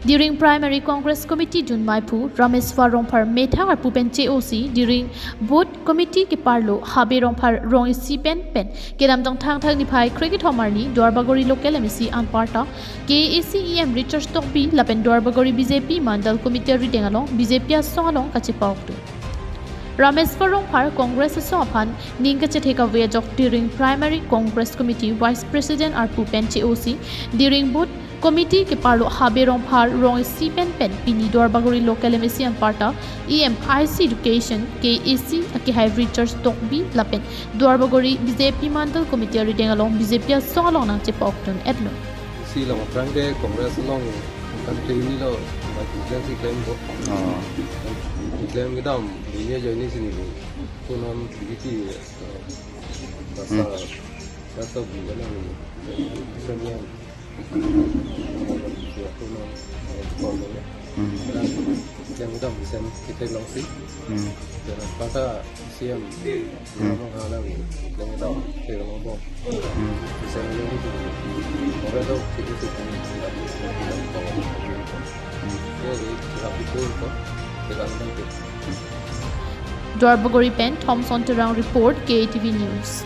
During primary Congress committee Jun Maipu, Rameshwar Rongphar Methang ar pupen COC during both committee ke parlo habe Rongphar Rong isi pen kedam dang thang thang ni phai cricket homarni Dwarbagori local MSC anparta KACEM Richard Stockby lapen Dwarbagori BJP mandal committee rideng along BJP asong along kachepawtu. Rameshwar Rongphar Congress aphan ning kachethe kave during primary Congress committee Vice President ar pupen COC during both committee ke parlo habe Rongphar Rong isi pen pini Dwarbagori local MSC anparta EMIC education KAC ke high Richard Stockby lapen Dwarbagori BJP mandal committee rideng along BJP asong along nang chepaktun edlo si long prang de Congress long country ni lo ba si claim bo claim ke dam ini je ni sini tu nam BJP bahasa bukan ni sebenarnya yang kita bisa kita langsung dan bahasa siam nama kalau yang kita kita ngomong bisa ngomong orang tu kita jadi kita pikir tu kita ngomong Dwarbagori Pen Thomson Terang Report KTV News.